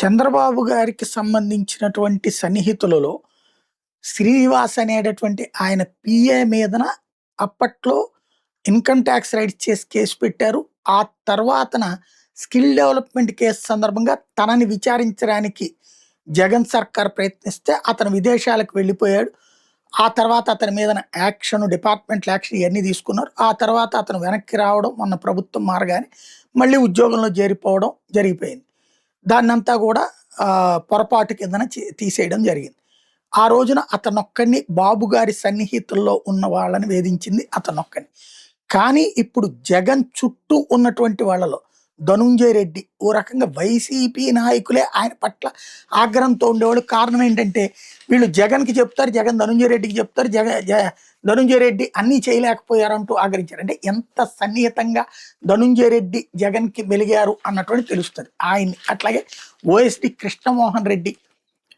చంద్రబాబు గారికి సంబంధించినటువంటి సన్నిహితులలో శ్రీనివాస్ అనేటటువంటి ఆయన పిఏ మీదన అప్పట్లో ఇన్కమ్ ట్యాక్స్ రైట్స్ చేసి కేసు పెట్టారు. ఆ తర్వాతన స్కిల్ డెవలప్‌మెంట్ కేసు సందర్భంగా తనని విచారించడానికి జగన్ సర్కార్ ప్రయత్నిస్తే అతను విదేశాలకు వెళ్ళిపోయాడు. ఆ తర్వాత అతని మీదన యాక్షన్, డిపార్ట్‌మెంటల్ యాక్షన్ ఇయన్నీ తీసుకున్నారు. ఆ తర్వాత అతను వెనక్కి రావడం, మొన్న ప్రభుత్వం మారగానే మళ్ళీ ఉద్యోగంలో చేరిపోవడం జరిగిపోయింది. దాన్నంతా కూడా పొరపాటు కిందన తీసేయడం జరిగింది. ఆ రోజున అతనొక్కడిని, బాబు గారి సన్నిహితుల్లో ఉన్న వాళ్ళని వేధించింది అతనొక్కడిని. కానీ ఇప్పుడు జగన్ చుట్టూ ఉన్నటువంటి వాళ్ళలో ధనుంజయ రెడ్డి ఓ రకంగా వైసీపీ నాయకులే ఆయన పట్ల ఆగ్రహంతో ఉండేవాళ్ళు. కారణం ఏంటంటే వీళ్ళు జగన్‌కి చెప్తారు, జగన్ ధనుంజయ రెడ్డికి చెప్తారు, ధనుంజయ రెడ్డి అన్నీ చేయలేకపోయారంటూ ఆగ్రహించారు. అంటే ఎంత సన్నిహితంగా ధనుంజయ రెడ్డి జగన్‌కి మెలిగారు అన్నటువంటి తెలుస్తుంది ఆయన్ని. అట్లాగే ఓఎస్‌డి కృష్ణమోహన్ రెడ్డి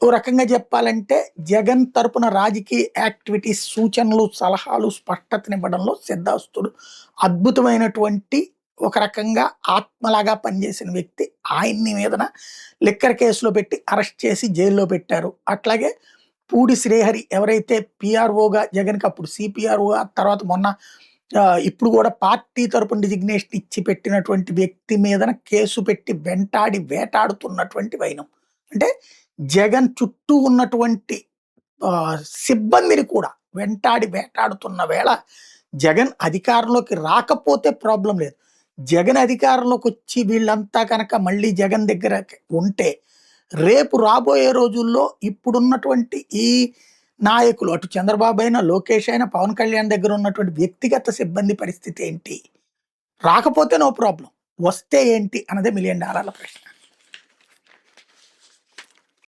ఓ రకంగా చెప్పాలంటే జగన్ తరపున రాజకీయ యాక్టివిటీస్, సూచనలు, సలహాలు, స్పష్టతనివ్వడంలో సిద్ధాస్తుడు. అద్భుతమైనటువంటి ఒక రకంగా ఆత్మలాగా పనిచేసిన వ్యక్తి. ఆయన్ని మీదన లిక్కర్ కేసులో పెట్టి అరెస్ట్ చేసి జైల్లో పెట్టారు. అట్లాగే పూడి శ్రీహరి ఎవరైతే పిఆర్ఓగా జగన్‌కి అప్పుడు సిపిఆర్ఓగా, తర్వాత మొన్న ఇప్పుడు కూడా పార్టీ తరపున డిజిగ్నేషన్ ఇచ్చి పెట్టినటువంటి వ్యక్తి మీదన కేసు పెట్టి వెంటాడి వేటాడుతున్నటువంటి వైనం. అంటే జగన్ చుట్టూ ఉన్నటువంటి సిబ్బందిని కూడా వెంటాడి వేటాడుతున్న వేళ జగన్ అధికారంలోకి రాకపోతే ప్రాబ్లం లేదు. జగన్ అధికారంలోకి వచ్చి వీళ్ళంతా కనుక మళ్ళీ జగన్ దగ్గర ఉంటే రేపు రాబోయే రోజుల్లో ఇప్పుడున్నటువంటి ఈ నాయకులు, అటు చంద్రబాబు అయినా, లోకేష్ అయినా, పవన్ కళ్యాణ్ దగ్గర ఉన్నటువంటి వ్యక్తిగత సిబ్బంది పరిస్థితి ఏంటి? రాకపోతే నో ప్రాబ్లం, వస్తే ఏంటి అన్నదే $1,000,000 ప్రశ్న.